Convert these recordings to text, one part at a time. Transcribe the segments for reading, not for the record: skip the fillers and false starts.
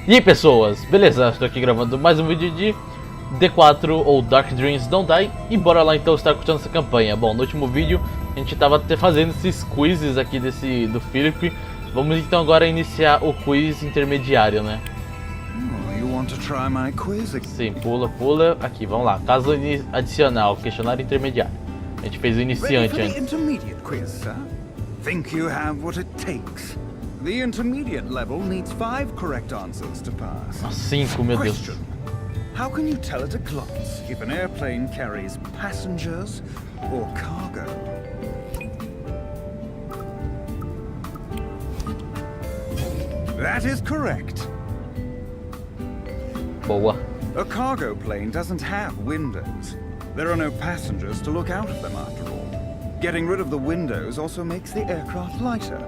E aí pessoas, beleza? Estou aqui gravando mais um vídeo de D4 ou Dark Dreams Don't Die. E bora lá então estar curtindo essa campanha. Bom, no último vídeo a gente estava fazendo esses quizzes aqui do Philip. Vamos então agora iniciar o quiz intermediário, né? Sim, pula. Aqui, vamos lá. Caso adicional, questionário intermediário. A gente fez o iniciante antes. Think you have what it takes. The intermediate level needs 5 correct answers to pass. 5, meu Deus. Question: how can you tell at a glance if an airplane carries passengers or cargo? That is correct. Boa. A cargo plane doesn't have windows. There are no passengers to look out of them after all. Getting rid of the windows also makes the aircraft lighter,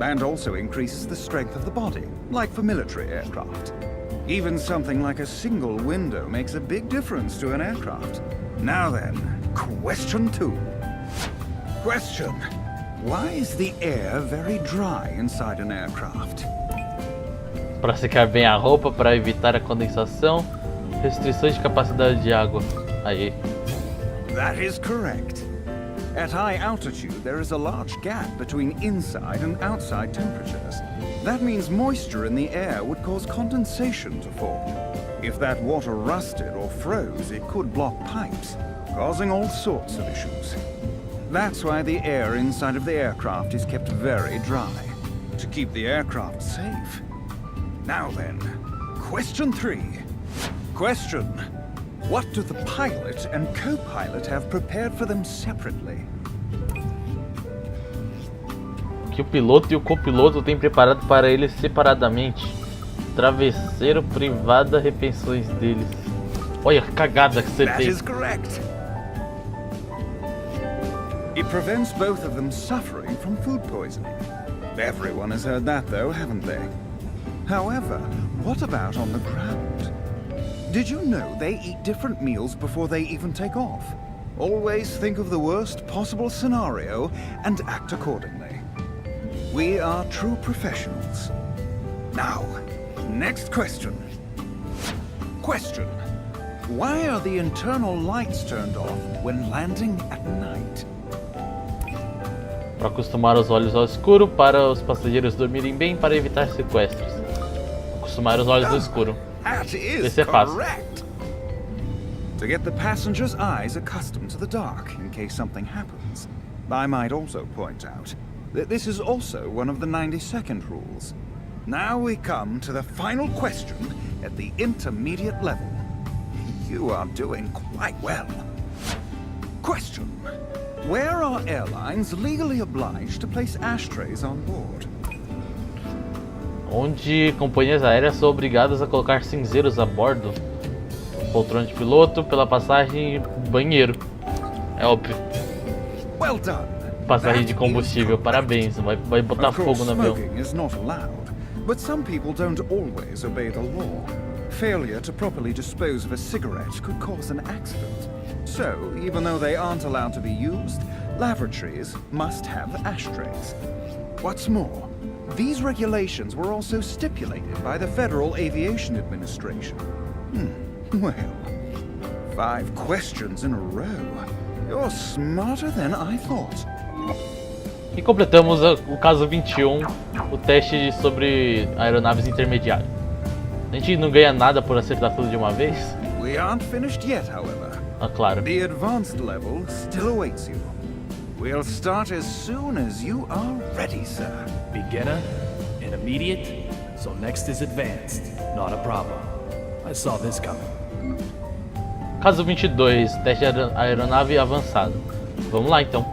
and also increases the strength of the body, like for military aircraft. Even something like a single window makes a big difference to an aircraft. Now then, question 2. Question: why is the air very dry inside an aircraft? Para secar bem a roupa, para evitar a condensação, restrições de capacidade de água. Aí. That is correct. At high altitude, there is a large gap between inside and outside temperatures. That means moisture in the air would cause condensation to form. If that water rusted or froze, it could block pipes, causing all sorts of issues. That's why the air inside of the aircraft is kept very dry, to keep the aircraft safe. Now then, question 3. Question: what do the pilot and co-pilot have prepared for them separately? O que o piloto e o copiloto têm preparado para eles separadamente? Travesseiro, privada, refeições deles. Olha a cagada que você That tem. is correct. It prevents both of them suffering from food poisoning. Everyone has heard that though, haven't they? However, what about on the ground? Did you know they eat different meals before they even take off? Always think of the worst possible scenario and act accordingly. We are true professionals. Now, next question. Question: why are the internal lights turned off when landing at night? Para acostumar os olhos ao escuro, para os passageiros dormirem bem, para evitar sequestros. Acostumar os olhos ao escuro. That is Esse é fácil. correct. To get the passengers' eyes accustomed to the dark in case something happens. I might also point out that this is also one of the 90-second rules. Now we come to the final question at the intermediate level. You are doing quite well. Question: where are airlines legally obliged to place ashtrays on board? Onde companhias aéreas são obrigadas a colocar cinzeiros a bordo? Poltrona de piloto, pela passagem e banheiro. É óbvio. Well done. Passagem de combustível, parabéns. Vai botar fogo no avião. Smoking is not allowed, but some people don't always obey the law. Failure to properly dispose of a cigarette could cause an accident. So, even though they aren't allowed to be used, lavatories must have ashtrays. What's more, these regulations were also stipulated by the Federal Aviation Administration. Well, 5 questions in a row. You're smarter than I thought. E completamos o caso 21, o teste sobre aeronaves intermediárias. A gente não ganha nada por acertar tudo de uma vez? We aren't finished yet, however. Ah, claro. The advanced level still awaits you. We'll start as soon as you are ready, sir. Beginner, intermediate, so next is advanced. Not a problem. I saw this coming. Caso 22, teste de aeronave avançado. Vamos lá então.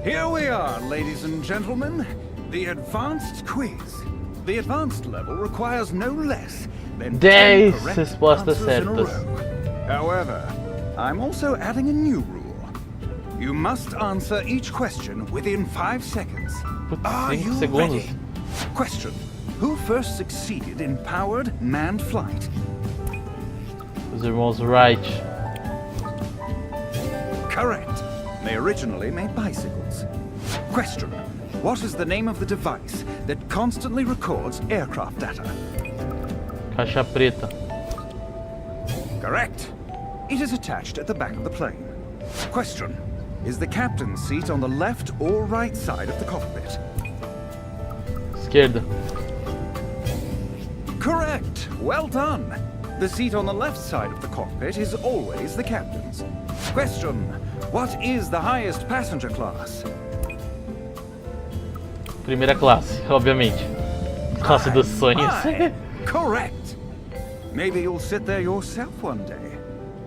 Here we are, ladies and gentlemen. The advanced quiz. The advanced level requires no less than 10 correct respostas answers in a certas. row. However, I'm also adding a new rule. You must answer each question within 5 seconds. Are 5 you segundos. ready? Question: who first succeeded in powered manned flight? Os irmãos Wright. Correct. They originally made bicycles. Question: what is the name of the device that constantly records aircraft data? Caixa preta. Correct. It is attached at the back of the plane. Question. Is the captain's seat on the left or right side of the cockpit? Esquerda. Correct. Well done. The seat on the left side of the cockpit is always the captain's. Question. What is the highest passenger class? Primeira classe, obviamente. Classe dos sonhos. Correct. Maybe you'll sit there yourself one day.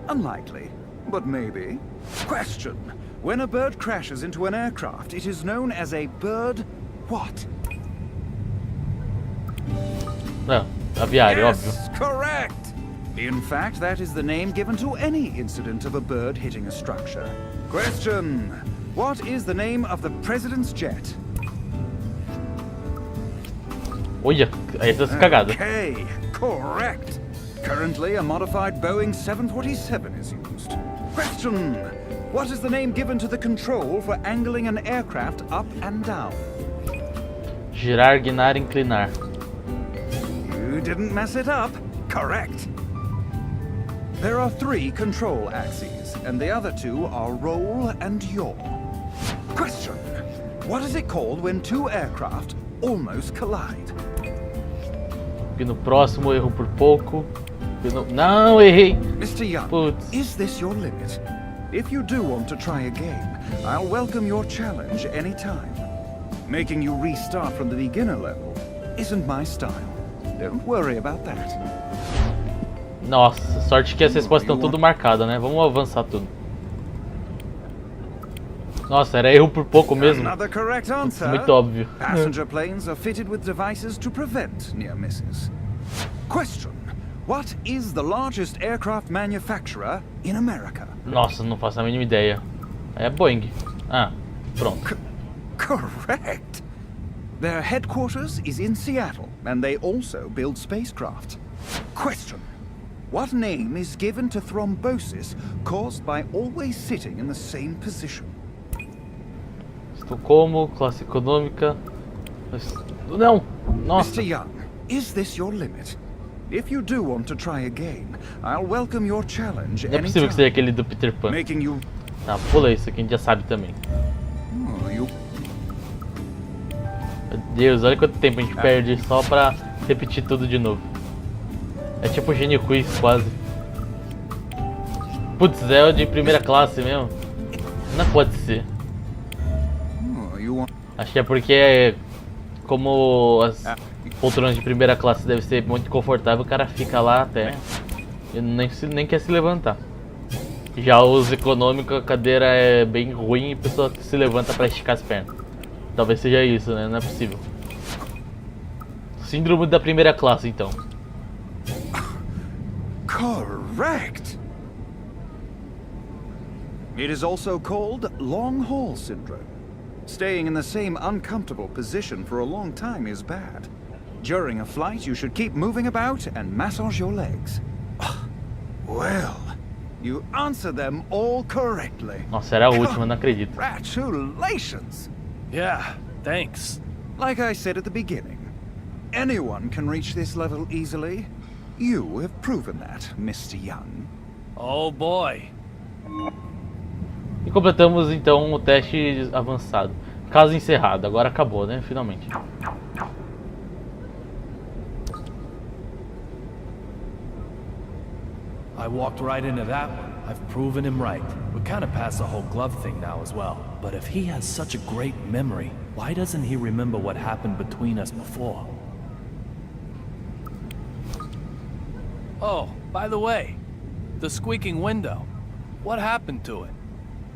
Unlikely, but maybe. Question. When a bird crashes into an aircraft, it is known as a bird what? Não, aviário, Yes, óbvio. correct. In fact, that is the name given to any incident of a bird hitting a structure. Question. What is the name of the president's jet? Olha, essas cagadas. Okay, correct. Currently, a modified Boeing 747 is used. Question. What is the name given to the control for angling an aircraft up and down? Girar, guinar, inclinar. You didn't mess it up. Correct. There are 3 control axes, and the other 2 are roll and yaw. Question. What is it called when 2 aircraft almost collide? Pino próximo, erro por pouco. Pino... Não, errei. Mr. Young, Putz. is this your limit? If you do want to try again, I'll welcome your challenge anytime. Making you restart from the beginner level isn't my style. Don't worry about that. Nossa, sorte que as respostas estão tudo marcadas, né? Vamos avançar tudo. Nossa, era erro por pouco mesmo. Another correct answer. Muito óbvio. Passenger planes are fitted with devices to prevent near misses. Question. What is the largest aircraft manufacturer in America? Nossa, não faço a mínima ideia. É Boeing. Ah, pronto. Correct. Their headquarters is in Seattle, and they also build spacecraft. Question. What name is given to thrombosis caused by always sitting in the same position? Estocolmo, classe econômica. Não, nossa. Mr. Young, is this your limit? If you do want to try again, I'll welcome your challenge Não é possível que seja anytime. aquele do Peter Pan. Making you... Tá, pula isso aqui, a gente já sabe também. Oh, you... Meu Deus, olha quanto tempo a gente perde só pra repetir tudo de novo. É tipo Gênio Quiz, quase. Putz, é o de primeira classe mesmo? Não pode ser. Oh, you want... Acho que é porque, como as poltronas de primeira classe devem ser muito confortáveis, o cara fica lá até e nem quer se levantar. Já os econômicos, a cadeira é bem ruim e a pessoa se levanta pra esticar as pernas. Talvez seja isso, né? Não é possível. Síndrome da primeira classe, então. Correct! It is also called long haul syndrome. Staying in the same uncomfortable position for a long time is bad. During a flight, you should keep moving about and massage your legs. Well, you answered them all correctly. Nossa, era a última, não acredito. Congratulations! Yeah, thanks. Like I said at the beginning, anyone can reach this level easily. You have proven that, Mr. Young. Oh boy. E completamos então o teste avançado. Caso encerrado, agora acabou, né? Finalmente. I walked right into that one. I've proven him right. We're kind of past the whole glove thing now as well. But if he has such a great memory, why doesn't he remember what happened between us before? Oh, by the way, the squeaking window. What happened to it?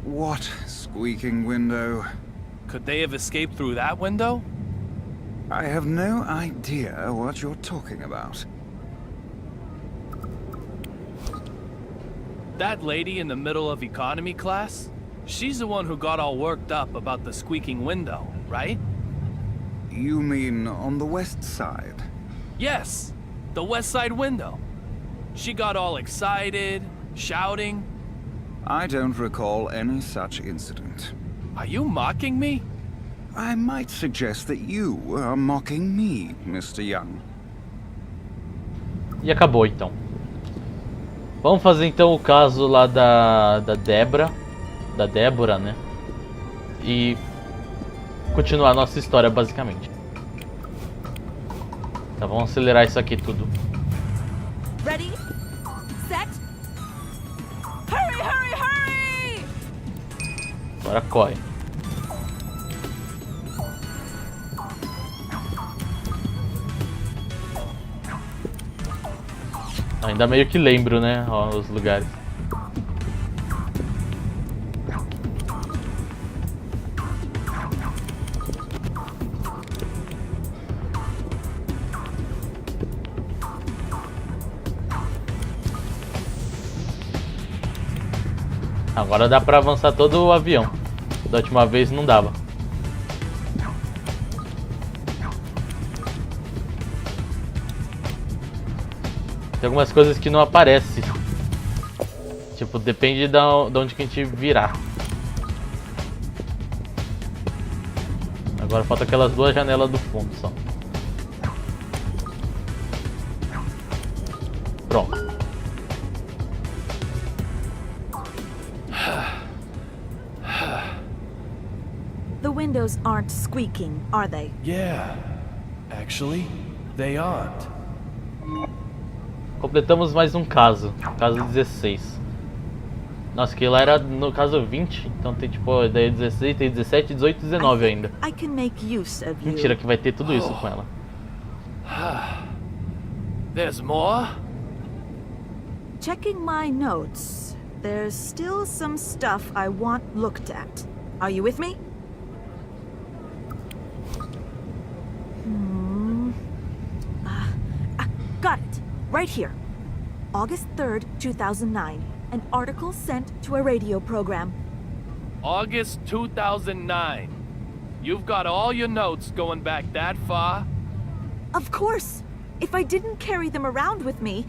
What squeaking window? Could they have escaped through that window? I have no idea what you're talking about. That lady in the middle of economy class? She's the one who got all worked up about the squeaking window, right? You mean on the west side? Yes, the west side window. She got all excited, shouting. I don't recall any such incident. Are you mocking me? I might suggest that you are mocking me, Mr. Young. E acabou então. Vamos fazer então o caso lá da Débora, né? E continuar a nossa história basicamente. Tá, vamos acelerar isso aqui tudo. Ready? Set? Hurry, hurry, hurry! Agora corre. Ainda meio que lembro, né? Ó, os lugares. Agora dá pra avançar todo o avião. Da última vez não dava. Tem algumas coisas que não aparecem. Tipo, depende de onde que a gente virar. Agora falta aquelas duas janelas do fundo só. Pronto. The windows aren't squeaking, are they? Yeah. Actually, they aren't. Completamos mais um caso. Caso 16. Nossa, que lá era no caso 20. Então tem tipo, daí 16, tem 17, 18 e 19 ainda. I can make use of you. Mentira que vai ter tudo isso com ela. There's more? Checking my notes. There's still some stuff I want looked at. Are you with me? Got it. Right here. August 3rd, 2009. An article sent to a radio program. August 2009. You've got all your notes going back that far? Of course. If I didn't carry them around with me,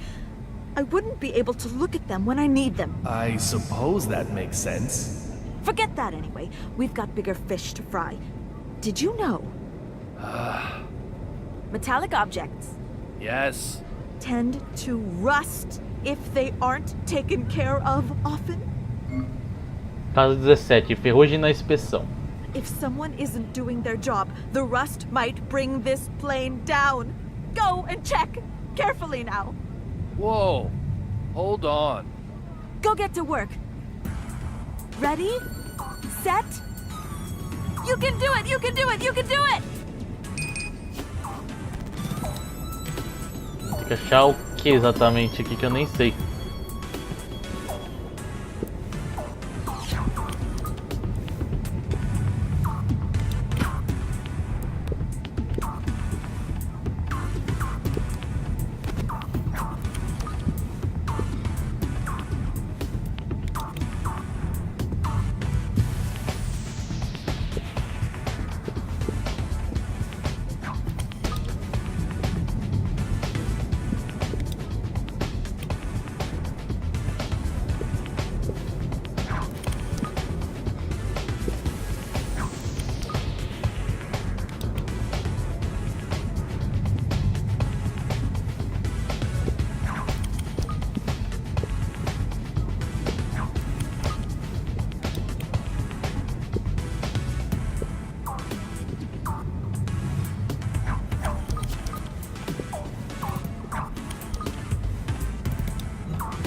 I wouldn't be able to look at them when I need them. I suppose that makes sense. Forget that anyway. We've got bigger fish to fry. Did you know? Metallic objects Yes. tend to rust if they aren't taken care of often. Caso 17, ferrugem na inspeção. If someone isn't doing their job, the rust might bring this plane down. Go and check. Carefully now. Whoa. Hold on. Go get to work. Ready? Set? You can do it! You can do it! You can do it! Tem que achar o que exatamente aqui que eu nem sei.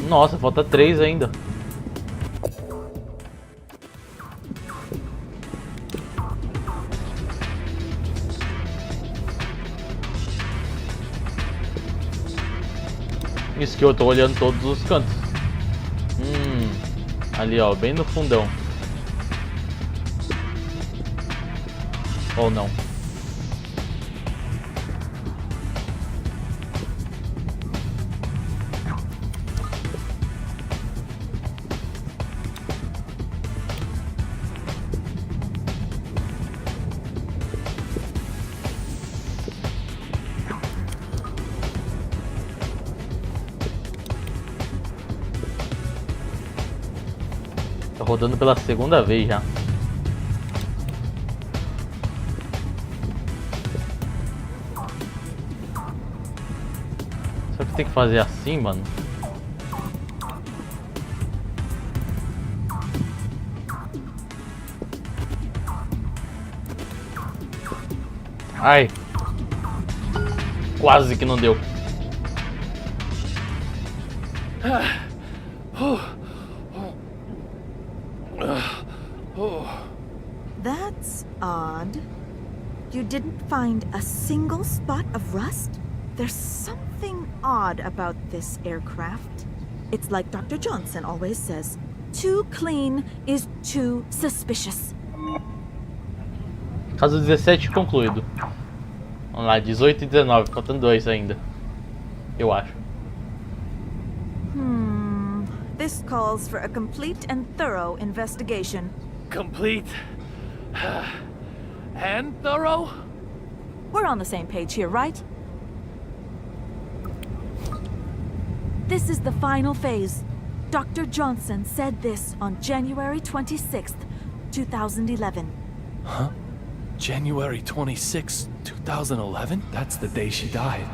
Nossa, falta 3 ainda. Isso que eu tô olhando todos os cantos. Ali ó, bem no fundão. Ou não. Tô rodando pela segunda vez já. Será que tem que fazer assim, mano? Ai. Quase que não deu. That's odd. You didn't find a single spot of rust? There's something odd about this aircraft. It's like Dr. Johnson always says, too clean is too suspicious. Caso 17 concluído. Vamos lá, 18 e 19, faltando 2 ainda. Eu acho. This calls for a complete and thorough investigation. Complete and thorough? We're on the same page here, right? This is the final phase. Dr. Johnson said this on January 26th, 2011. Huh? January 26, 2011? That's the day she died.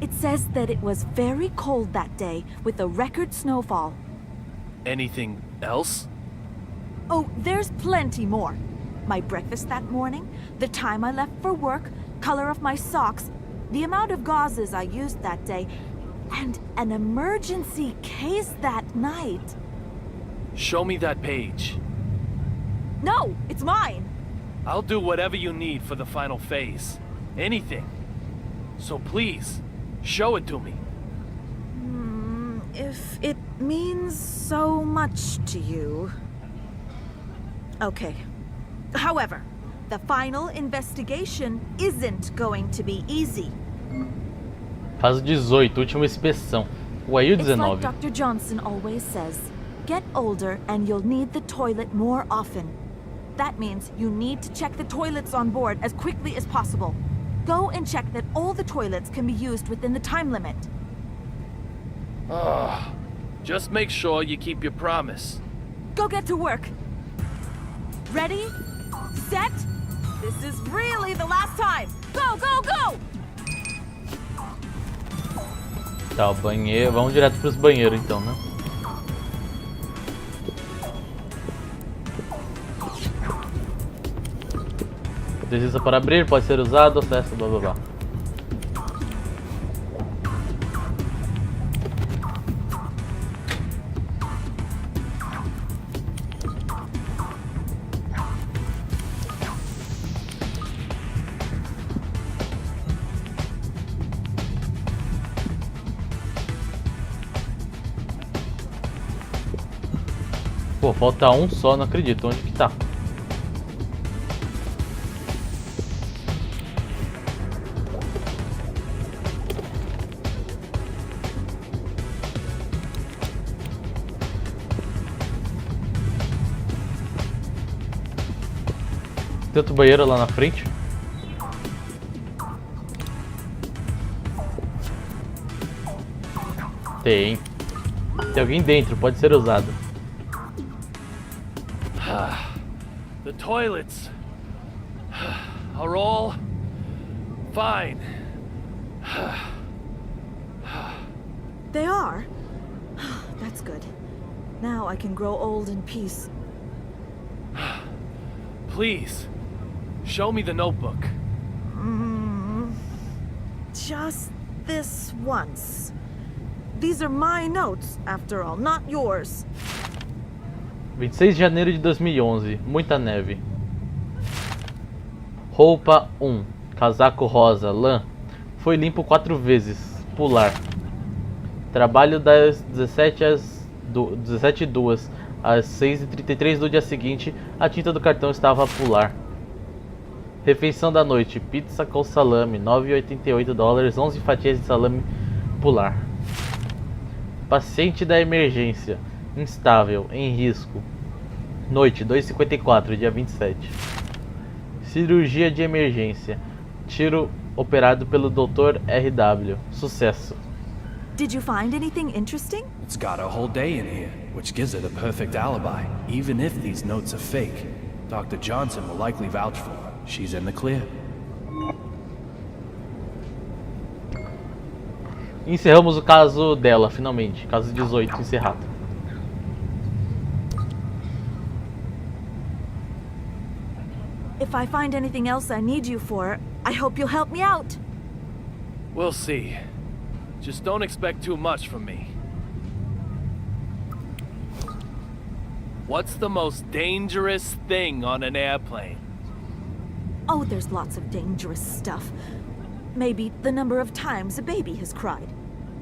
It says that it was very cold that day with a record snowfall. Anything else? Oh, there's plenty more. My breakfast that morning, the time I left for work, color of my socks, the amount of gauzes I used that day, and an emergency case that night. Show me that page. No, it's mine. I'll do whatever you need for the final phase. Anything. So please, show it to me. If it means so much to you. Okay. However, the final investigation isn't going to be easy. Caso 18, última inspeção. Ué, e o It's like 19? Dr. Johnson always says, get older and you'll need the toilet more often. That means you need to check the toilets on board as quickly as possible. Go and check that all the toilets can be used within the time limit. Just make sure you keep your promise. Go get to work. Ready? Set? This is really the last time. Go, go, go! Tá, o banheiro. Vamos direto pros banheiros então, né? Desliza para abrir, pode ser usado, acesso, blá blá blá. Pô, falta um só, não acredito. Onde que tá? Tem outro banheiro lá na frente? Tem. Tem alguém dentro, pode ser usado. The toilets are all fine. They are? That's good. Now I can grow old in peace. Please, show me the notebook. Just this once. These are my notes, after all, not yours. 26 de janeiro de 2011, muita neve. Roupa 1, casaco rosa, lã, foi limpo 4 vezes, pular. Trabalho das 17h02 às 6h33 do dia seguinte, a tinta do cartão estava a pular. Refeição da noite, pizza com salame, $9,88, 11 fatias de salame, pular. Paciente da emergência, instável, em risco. Noite, 2h54, dia 27. Cirurgia de emergência. Tiro operado pelo Dr. RW. Sucesso. Did you find anything interesting? It's got a whole day in here, which gives it a perfect alibi. Even if these notes are fake, Dr. Johnson will likely vouch for her. She's in the clear. encerramos o caso dela, finalmente. Caso 18 encerrado. If I find anything else I need you for, I hope you'll help me out. We'll see. Just don't expect too much from me. What's the most dangerous thing on an airplane? Oh, there's lots of dangerous stuff. Maybe the number of times a baby has cried.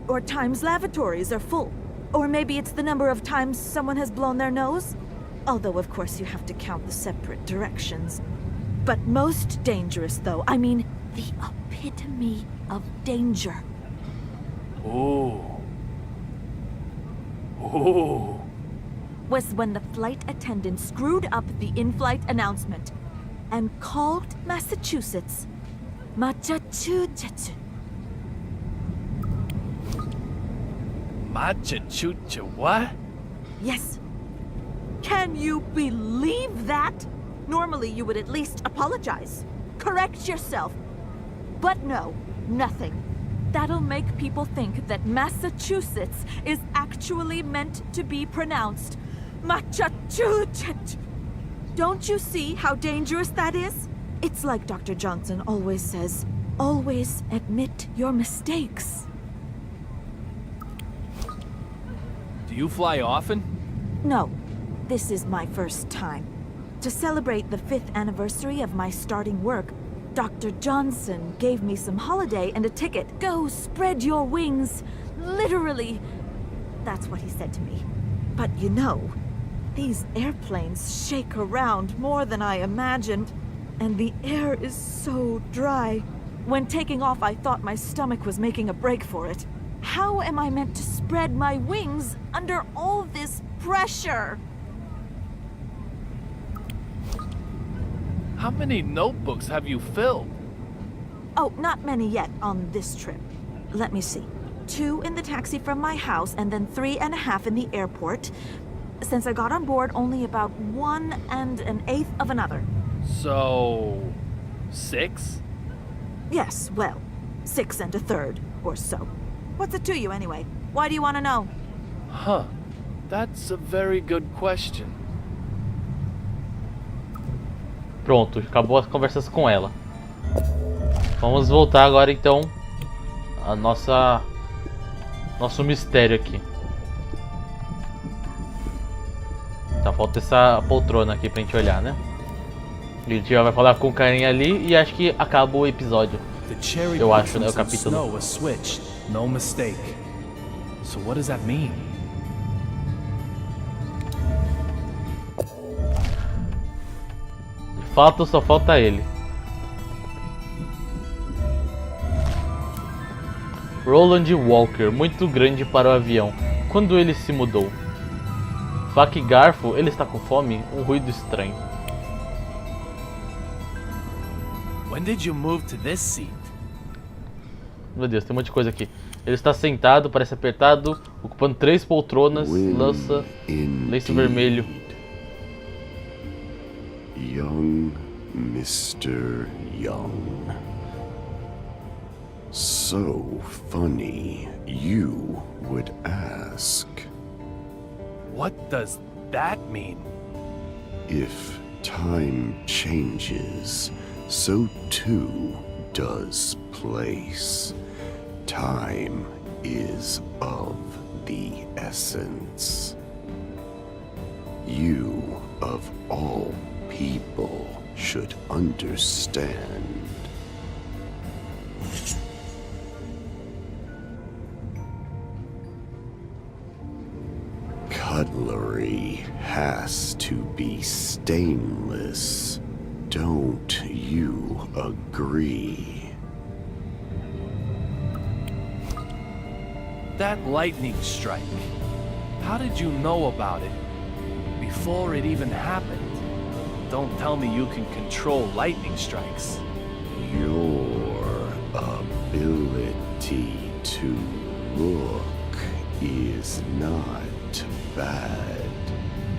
Or times lavatories are full. Or maybe it's the number of times someone has blown their nose. Although, of course, you have to count the separate directions. But most dangerous, though, I mean, the epitome of danger. Ooh. Ooh. Was when the flight attendant screwed up the in-flight announcement and called Massachusetts Machachuchachu. Machachucha what? Yes. Can you believe that? Normally you would at least apologize. Correct yourself. But no, nothing. That'll make people think that Massachusetts is actually meant to be pronounced Machachuchachu. Don't you see how dangerous that is? It's like Dr. Johnson always says, always admit your mistakes. Do you fly often? No, this is my first time. To celebrate the 5th anniversary of my starting work, Dr. Johnson gave me some holiday and a ticket. Go spread your wings. Literally. That's what he said to me. But you know, these airplanes shake around more than I imagined, and the air is so dry. When taking off, I thought my stomach was making a break for it. How am I meant to spread my wings under all this pressure? How many notebooks have you filled? Oh, not many yet on this trip. Let me see. 2 in the taxi from my house, and then 3.5 in the airport. Since I got on board, only about 1 1/8 of another. So... 6? Yes, well, 6 1/3 or so. What's it to you anyway? Why do you want to know? Huh. That's a very good question. Pronto, acabou as conversas com ela. Vamos voltar agora então a nosso mistério aqui. Tá, falta essa poltrona aqui pra gente olhar, né? A gente já vai falar com o carinha ali e acho que acaba o episódio. Eu acho, né? O capítulo. No mistake. So what does that mean? De fato, só falta ele. Roland Walker, muito grande para o avião. Quando ele se mudou? Faca e garfo, ele está com fome? Um ruído estranho. When did you move to this seat? Meu Deus, tem um monte de coisa aqui. Ele está sentado, parece apertado, ocupando 3 poltronas, lança lenço vermelho. Young Mr. Young. So funny you would ask. What does that mean? If time changes, so too does place. Time is of the essence. You, of all people, should understand. Cutlery has to be stainless. Don't you agree? That lightning strike. How did you know about it? Before it even happened? Don't tell me you can control lightning strikes. Your ability to look is not bad,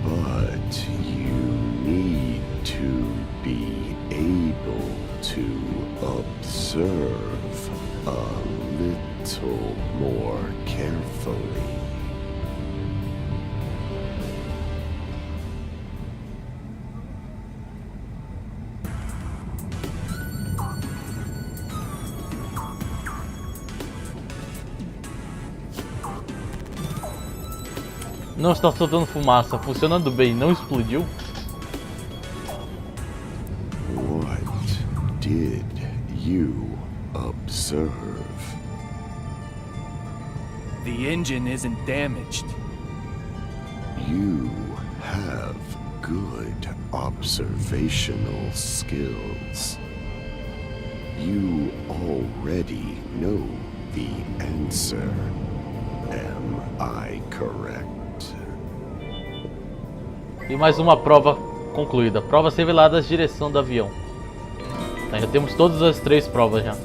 but you need to be able to observe a little. little more carefully. Não está soltando fumaça, funcionando bem, não explodiu? What did you observe? The engine isn't damaged. You have good observational skills. You already know the answer. Am I correct? E mais uma prova concluída. Provas reveladas, direção do avião. Tá, já temos todas as 3 provas já.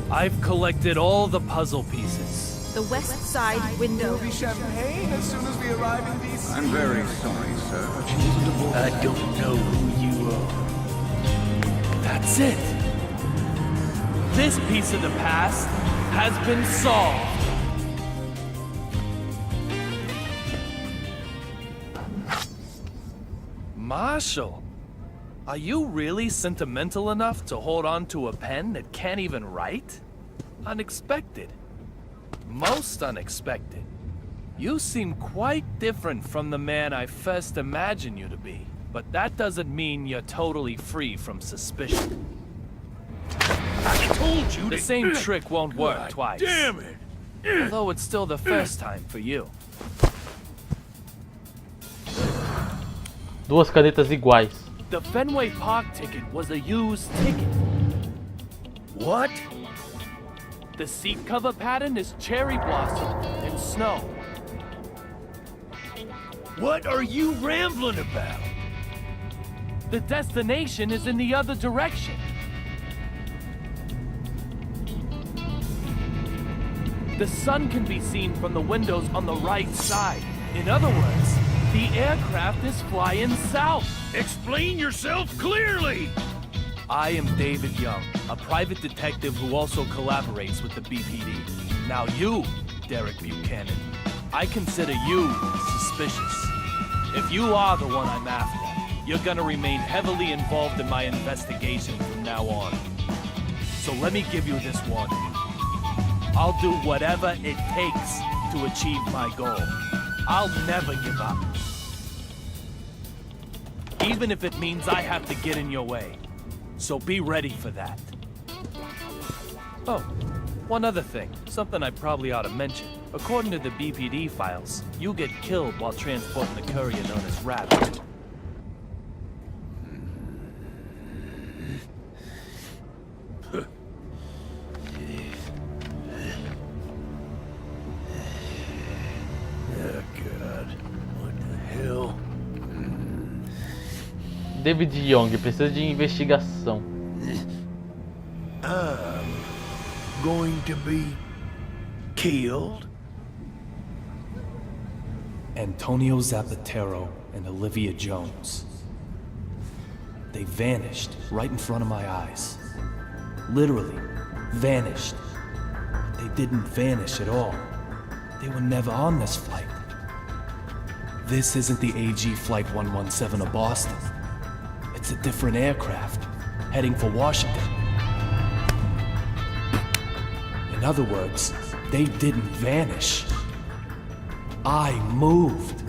I've collected all the puzzle pieces. The west side window. Champagne as soon as we arrive in DC. I'm very sorry, sir, but she isn't aboard. I don't know who you are. That's it. This piece of the past has been solved. Marshall, are you really sentimental enough to hold on to a pen that can't even write? Unexpected. Most unexpected. You seem quite different from the man I first imagined you to be. But that doesn't mean you're totally free from suspicion. I told you The same trick won't work twice. Damn it! Although it's still the first time for you. Duas canetas iguais. The Fenway Park ticket was a used ticket. What? The seat cover pattern is cherry blossom and snow. What are you rambling about? The destination is in the other direction. The sun can be seen from the windows on the right side. In other words, the aircraft is flying south. Explain yourself clearly! I am David Young, a private detective who also collaborates with the BPD. Now you, Derek Buchanan, I consider you suspicious. If you are the one I'm after, you're gonna remain heavily involved in my investigation from now on. So let me give you this warning. I'll do whatever it takes to achieve my goal. I'll never give up. Even if it means I have to get in your way. So be ready for that. Oh, one other thing. Something I probably ought to mention. According to the BPD files, you get killed while transporting the courier known as Rabbit. Oh, God. What the hell? David Young, precisa de investigação. Going to be killed? Antonio Zapatero and Olivia Jones. They vanished right in front of my eyes. Literally, vanished. They didn't vanish at all. They were never on this flight. This isn't the AG Flight 117 of Boston. It's a different aircraft, heading for Washington. In other words, they didn't vanish. I moved.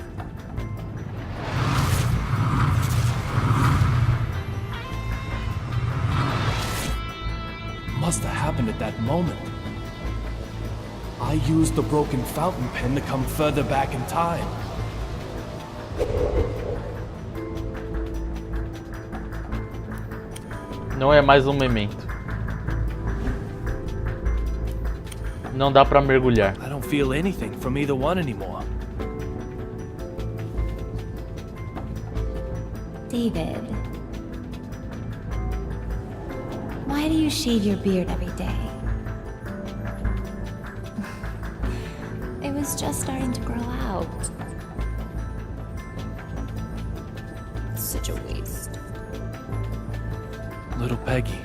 Must have happened at that moment. I used the broken fountain pen to come further back in time. Não é mais um memento. Não dá pra mergulhar. I don't feel anything from either one anymore. David, why do you shave your beard every day? It was just starting to grow out. It's such a waste. Little Peggy,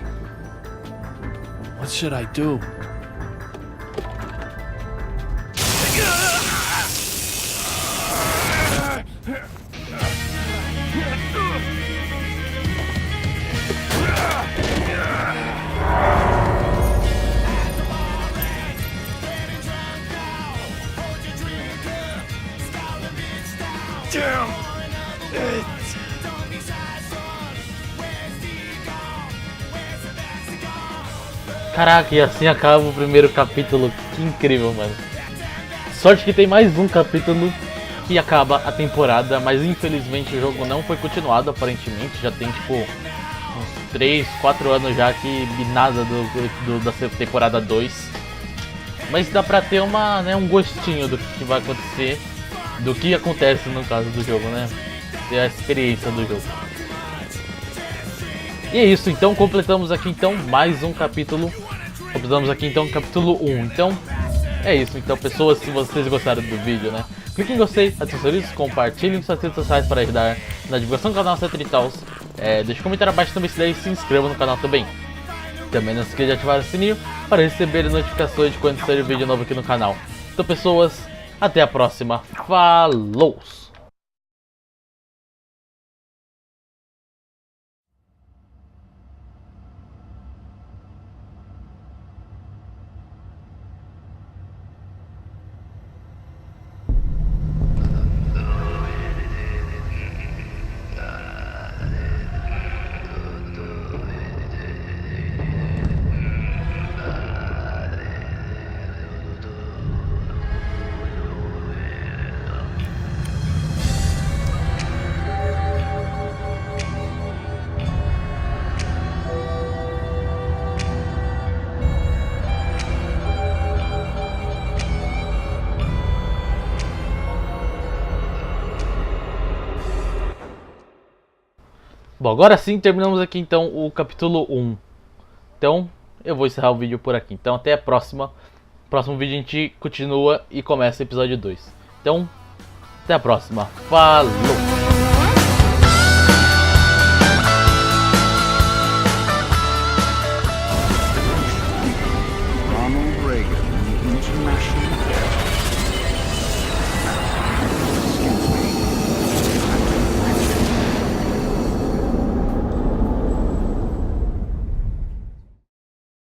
what should I do? Damn it! Caraca, e assim acaba o primeiro capítulo. Que incrível, mano. Sorte que tem mais um capítulo que acaba a temporada, mas infelizmente o jogo não foi continuado, aparentemente. Já tem tipo uns 3, 4 anos já que nada da temporada 2. Mas dá pra ter um gostinho do que vai acontecer, do que acontece no caso do jogo, né? Ter a experiência do jogo. E é isso, então completamos aqui então mais um capítulo. Completamos aqui então o capítulo 1. Então é isso, então pessoas, se vocês gostaram do vídeo, né? Clique em gostei, ative isso, compartilhem suas redes sociais para ajudar na divulgação do canal, etc e tal. Deixe um comentário abaixo também se der e se inscreva no canal também. Também não se esqueça de ativar o sininho para receber notificações de quando sair vídeo novo aqui no canal. Então pessoas, até a próxima. Falou! Bom, agora sim terminamos aqui então o capítulo 1. Então eu vou encerrar o vídeo por aqui. Então até a próxima. Próximo vídeo a gente continua e começa o episódio 2. Então até a próxima. Falou! Ronald Reagan, the International